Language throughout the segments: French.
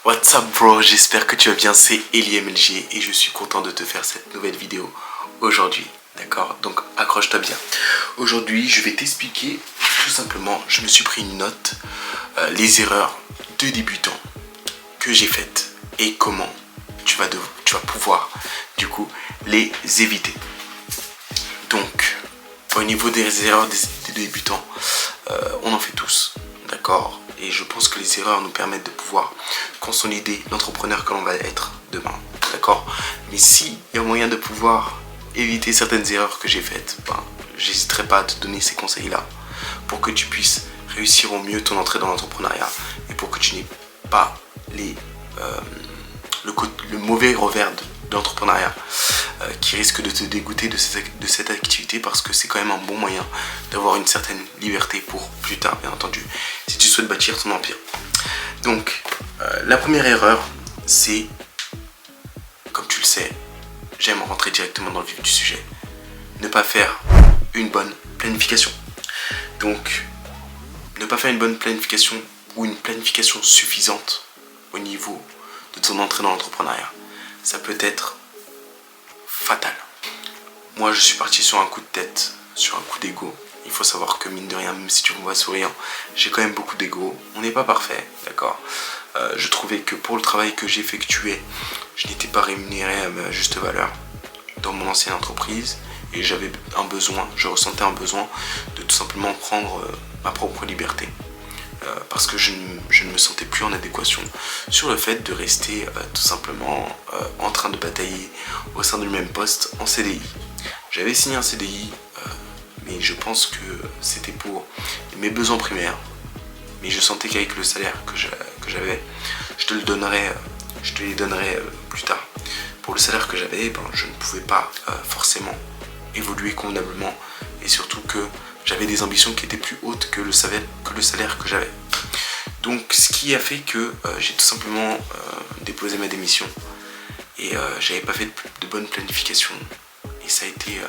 What's up bro, j'espère que tu vas bien, c'est EliMLG et je suis content de te faire cette nouvelle vidéo aujourd'hui, d'accord? Donc accroche-toi bien. Aujourd'hui je vais t'expliquer tout simplement, je me suis pris une note, les erreurs de débutants que j'ai faites et comment tu vas pouvoir du coup les éviter. Donc au niveau des erreurs des débutants, on en fait tous, d'accord? Et je pense que les erreurs nous permettent de pouvoir consolider l'entrepreneur que l'on va être demain, d'accord? Mais s'il y a moyen de pouvoir éviter certaines erreurs que j'ai faites, j'hésiterai pas à te donner ces conseils-là pour que tu puisses réussir au mieux ton entrée dans l'entrepreneuriat et pour que tu n'aies pas le mauvais revers de l'entrepreneuriat qui risque de te dégoûter de cette activité, parce que c'est quand même un bon moyen d'avoir une certaine liberté pour plus tard, bien entendu, si tu souhaites bâtir ton empire. Donc la première erreur, c'est, comme tu le sais, j'aime rentrer directement dans le vif du sujet, ne pas faire une bonne planification. Donc ne pas faire une bonne planification ou une planification suffisante au niveau de ton entrée dans l'entrepreneuriat, ça peut être fatal. Moi je suis parti sur un coup de tête, sur un coup d'ego. Il faut savoir que mine de rien, même si tu me vois souriant, j'ai quand même beaucoup d'ego. On n'est pas parfait, d'accord? Je trouvais que pour le travail que j'effectuais, je n'étais pas rémunéré à ma juste valeur dans mon ancienne entreprise, et j'avais un besoin, je ressentais un besoin de tout simplement prendre ma propre liberté. Parce que je ne me sentais plus en adéquation sur le fait de rester tout simplement en train de batailler au sein du même poste en CDI. J'avais signé un CDI, mais je pense que c'était pour mes besoins primaires. Mais je sentais qu'avec le salaire que j'avais, je te les donnerai plus tard. Pour le salaire que j'avais, je ne pouvais pas forcément évoluer convenablement, et surtout que j'avais des ambitions qui étaient plus hautes que le salaire que j'avais. Donc ce qui a fait que j'ai tout simplement déposé ma démission, et j'avais pas fait de bonne planification, et ça a été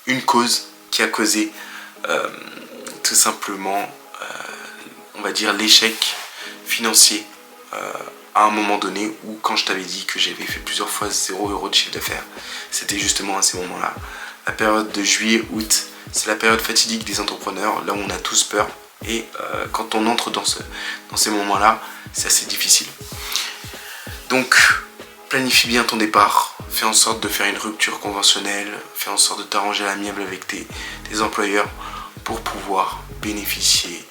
une cause qui a causé tout simplement on va dire l'échec financier à un moment donné, où quand je t'avais dit que j'avais fait plusieurs fois 0 € de chiffre d'affaires, c'était justement à ces moments-là. La période de juillet-août, c'est la période fatidique des entrepreneurs, là où on a tous peur, et quand on entre dans ces moments-là, c'est assez difficile. Donc planifie bien ton départ, fais en sorte de faire une rupture conventionnelle, fais en sorte de t'arranger à l'amiable avec tes employeurs pour pouvoir bénéficier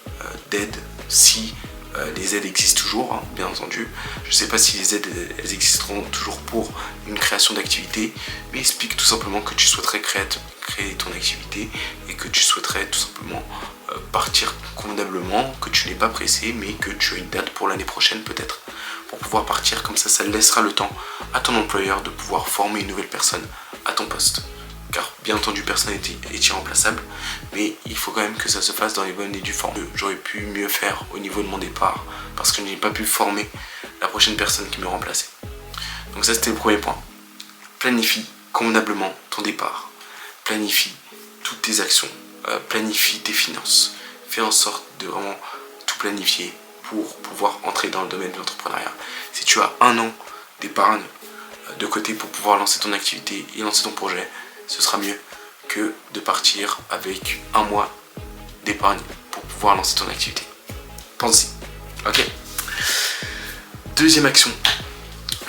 d'aides, si les aides existent toujours, bien entendu. Je ne sais pas si les aides elles existeront toujours pour une création d'activité, mais explique tout simplement que tu souhaiterais créer ton activité, et que tu souhaiterais tout simplement partir convenablement, que tu n'es pas pressé, mais que tu as une date pour l'année prochaine peut-être, pour pouvoir partir. Comme ça laissera le temps à ton employeur de pouvoir former une nouvelle personne à ton poste. Car bien entendu personne n'est irremplaçable, mais il faut quand même que ça se fasse dans les bonnes et due forme. J'aurais pu mieux faire au niveau de mon départ, parce que je n'ai pas pu former la prochaine personne qui me remplaçait. Donc ça, c'était le premier point. Planifie convenablement ton départ, planifie toutes tes actions, planifie tes finances, fais en sorte de vraiment tout planifier pour pouvoir entrer dans le domaine de l'entrepreneuriat. Si tu as 1 an d'épargne de côté pour pouvoir lancer ton activité et lancer ton projet, ce sera mieux que de partir avec 1 mois d'épargne pour pouvoir lancer ton activité. Pense-y, ok? Deuxième action,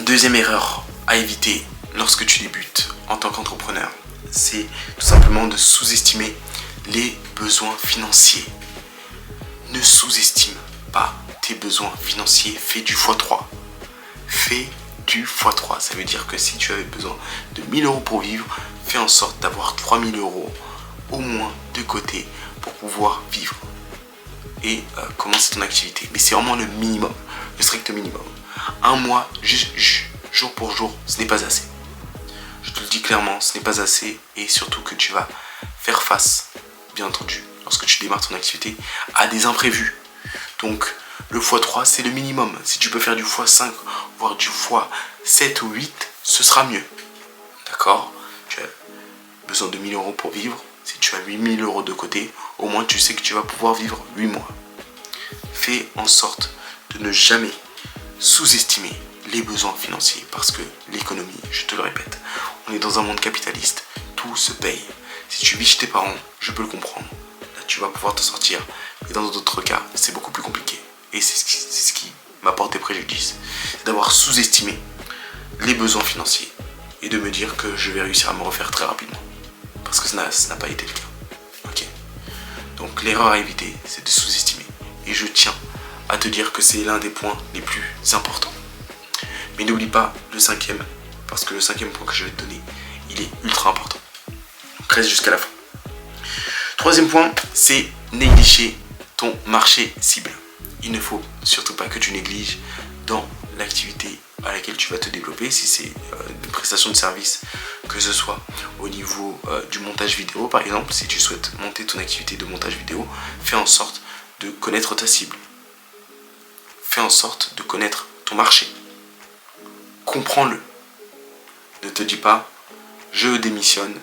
deuxième erreur à éviter lorsque tu débutes en tant qu'entrepreneur, c'est tout simplement de sous-estimer les besoins financiers. Ne sous-estime pas tes besoins financiers, fais du x3. Fais du x3, ça veut dire que si tu avais besoin de 1 000 € pour vivre, fais en sorte d'avoir 3 000 € au moins de côté pour pouvoir vivre et commencer ton activité. Mais c'est vraiment le minimum, le strict minimum. 1 mois, jour pour jour, ce n'est pas assez. Je te le dis clairement, ce n'est pas assez, et surtout que tu vas faire face, bien entendu, lorsque tu démarres ton activité, à des imprévus. Donc le x3, c'est le minimum. Si tu peux faire du x5, voire du x7 ou 8, ce sera mieux. D'accord? Tu as besoin de 1 000 € pour vivre. Si tu as 8 000 € de côté, au moins tu sais que tu vas pouvoir vivre 8 mois. Fais en sorte de ne jamais sous-estimer les besoins financiers parce que l'économie, je te le répète, on est dans un monde capitaliste, tout se paye. Si tu vis chez tes parents, je peux le comprendre, là tu vas pouvoir t'en sortir, mais dans d'autres cas, c'est beaucoup plus compliqué. Et c'est ce qui m'apporte des préjudices, c'est d'avoir sous-estimé les besoins financiers et de me dire que je vais réussir à me refaire très rapidement. Parce que ça n'a pas été le cas. Ok. Donc l'erreur à éviter, c'est de sous-estimer. Et je tiens à te dire que c'est l'un des points les plus importants. Mais n'oublie pas le cinquième, parce que le cinquième point que je vais te donner, il est ultra important. Donc reste jusqu'à la fin. Troisième point, c'est négliger ton marché cible. Il ne faut surtout pas que tu négliges dans l'activité à laquelle tu vas te développer, si c'est une prestation de service, que ce soit au niveau du montage vidéo par exemple. Si tu souhaites monter ton activité de montage vidéo, fais en sorte de connaître ta cible, fais en sorte de connaître ton marché, comprends-le. Ne te dis pas je démissionne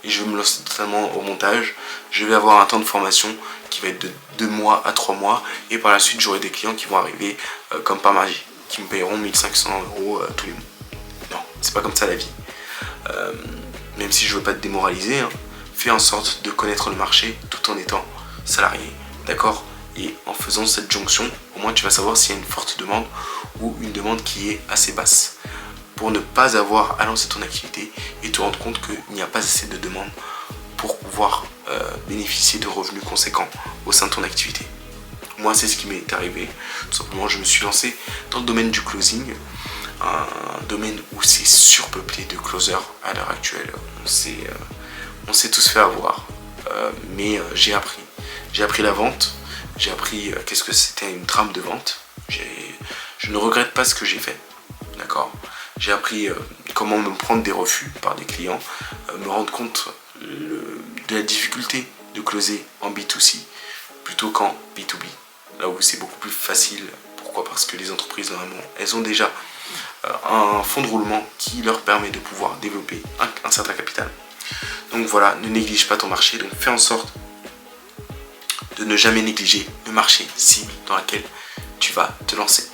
et je me lance totalement au montage, je vais avoir un temps de formation qui va être de 2 mois à 3 mois et par la suite j'aurai des clients qui vont arriver comme par magie, qui me paieront 1500 € tous les mois. Non, c'est pas comme ça la vie. Même si je veux pas te démoraliser, hein, fais en sorte de connaître le marché tout en étant salarié, d'accord? Et en faisant cette jonction, au moins tu vas savoir s'il y a une forte demande ou une demande qui est assez basse, pour ne pas avoir à lancer ton activité et te rendre compte qu'il n'y a pas assez de demande pour pouvoir bénéficier de revenus conséquents au sein de ton activité. Moi, c'est ce qui m'est arrivé. Tout simplement, je me suis lancé dans le domaine du closing, un domaine où c'est surpeuplé de closers à l'heure actuelle. On s'est tous fait avoir, mais j'ai appris. J'ai appris la vente, j'ai appris qu'est-ce que c'était une trame de vente. Je ne regrette pas ce que j'ai fait, d'accord. J'ai appris comment me prendre des refus par des clients, me rendre compte de la difficulté de closer en B2C plutôt qu'en B2B. Là où c'est beaucoup plus facile. Pourquoi? Parce que les entreprises, normalement, elles ont déjà un fonds de roulement qui leur permet de pouvoir développer un certain capital. Donc voilà, ne néglige pas ton marché. Donc fais en sorte de ne jamais négliger le marché cible dans lequel tu vas te lancer.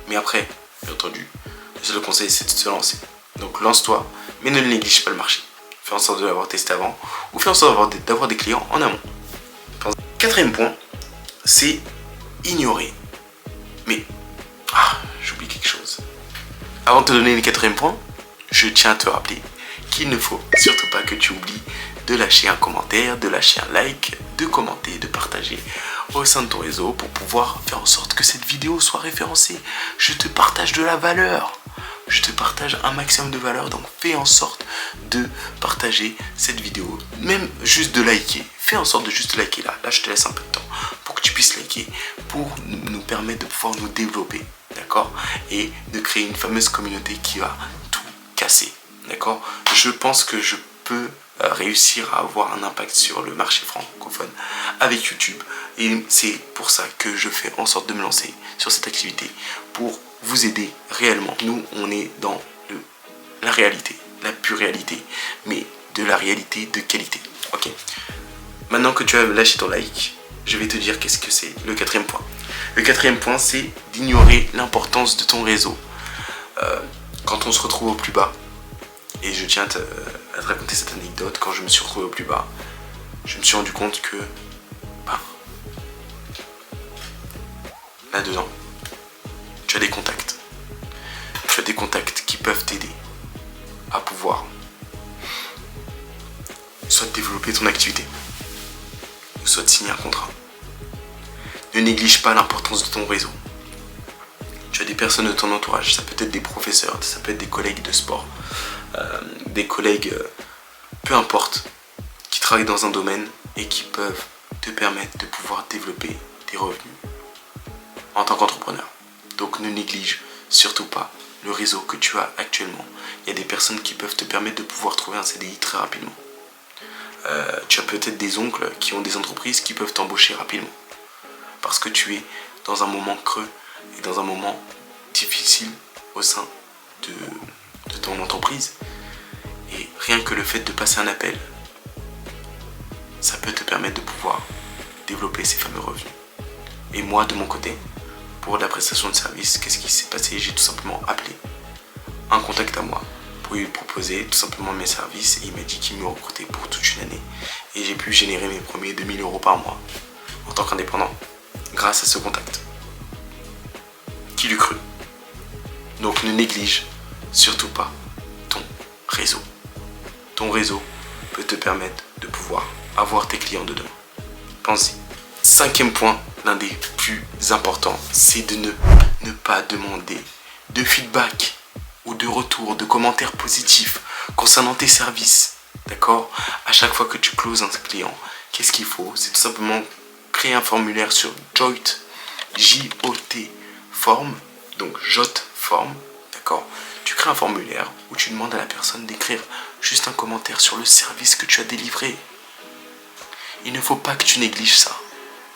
Mais après, bien entendu, le seul conseil, c'est de te lancer. Donc lance-toi, mais ne néglige pas le marché. Fais en sorte de l'avoir testé avant ou fais en sorte d'avoir des clients en amont. Quatrième point, c'est ignorer. Mais, j'oublie quelque chose. Avant de te donner le quatrième point, je tiens à te rappeler qu'il ne faut surtout pas que tu oublies de lâcher un commentaire, de lâcher un like, de commenter, de partager au sein de ton réseau pour pouvoir faire en sorte que cette vidéo soit référencée. Je te partage de la valeur. Je te partage un maximum de valeur, donc fais en sorte de partager cette vidéo, même juste de liker. Fais en sorte de juste liker là. Là, je te laisse un peu de temps pour que tu puisses liker, pour nous permettre de pouvoir nous développer, d'accord? Et de créer une fameuse communauté qui va tout casser, d'accord? Je pense que je peux réussir à avoir un impact sur le marché francophone avec YouTube. Et c'est pour ça que je fais en sorte de me lancer sur cette activité, pour vous aider réellement. Nous, on est dans la réalité, la pure réalité, mais de la réalité de qualité. Ok. Maintenant que tu as lâché ton like, je vais te dire qu'est-ce que c'est le quatrième point. Le quatrième point, c'est d'ignorer l'importance de ton réseau. Quand on se retrouve au plus bas, et je tiens à te raconter cette anecdote, quand je me suis retrouvé au plus bas, je me suis rendu compte que là-dedans, tu as des contacts. Tu as des contacts qui peuvent t'aider à pouvoir soit développer ton activité, soit signer un contrat. Ne néglige pas l'importance de ton réseau. Tu as des personnes de ton entourage, ça peut être des professeurs, ça peut être des collègues de sport, des collègues, peu importe, qui travaillent dans un domaine et qui peuvent te permettre de pouvoir développer des revenus en tant qu'entrepreneur. Donc ne néglige surtout pas le réseau que tu as actuellement. Il y a des personnes qui peuvent te permettre de pouvoir trouver un CDI très rapidement. Tu as peut-être des oncles qui ont des entreprises qui peuvent t'embaucher rapidement. Parce que tu es dans un moment creux et dans un moment difficile au sein de ton entreprise. Et rien que le fait de passer un appel, ça peut te permettre de pouvoir développer ces fameux revenus. Et moi, de mon côté, pour la prestation de service. Qu'est-ce qui s'est passé? J'ai tout simplement appelé un contact à moi pour lui proposer tout simplement mes services et il m'a dit qu'il me recrutait pour toute une année et j'ai pu générer mes premiers 2000 € par mois en tant qu'indépendant grâce à ce contact. Qui l'eût cru? Donc ne néglige surtout pas ton réseau. Ton réseau peut te permettre de pouvoir avoir tes clients de demain. Pense-y. 5e point, l'un des plus importants, c'est de ne pas demander de feedback ou de retour, de commentaires positifs concernant tes services. D'accord? À chaque fois que tu closes un client, qu'est-ce qu'il faut? C'est tout simplement créer un formulaire sur Jot, J-O-T, form, donc Jot form, d'accord? Tu crées un formulaire où tu demandes à la personne d'écrire juste un commentaire sur le service que tu as délivré. Il ne faut pas que tu négliges ça,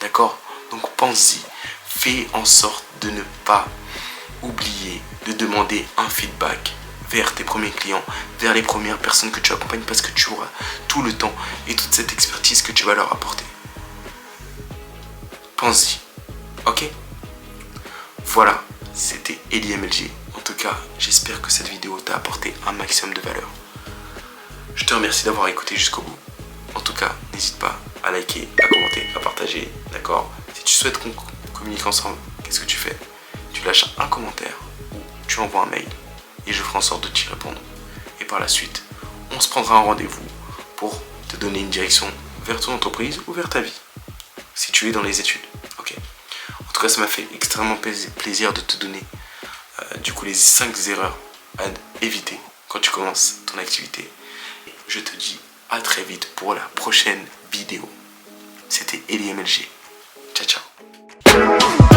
d'accord? Donc pense-y, fais en sorte de ne pas oublier de demander un feedback vers tes premiers clients, vers les premières personnes que tu accompagnes parce que tu auras tout le temps et toute cette expertise que tu vas leur apporter. Pense-y, ok? Voilà, c'était Eli MLG. En tout cas, j'espère que cette vidéo t'a apporté un maximum de valeur. Je te remercie d'avoir écouté jusqu'au bout. En tout cas, n'hésite pas à liker, à commenter, à partager, d'accord? Si tu souhaites qu'on communique ensemble, qu'est-ce que tu fais? Tu lâches un commentaire ou tu envoies un mail et je ferai en sorte de t'y répondre. Et par la suite, on se prendra un rendez-vous pour te donner une direction vers ton entreprise ou vers ta vie, si tu es dans les études, ok? En tout cas, ça m'a fait extrêmement plaisir de te donner du coup les 5 erreurs à éviter quand tu commences ton activité. Je te dis à très vite pour la prochaine vidéo. C'était Eli MLG. Ciao, ciao.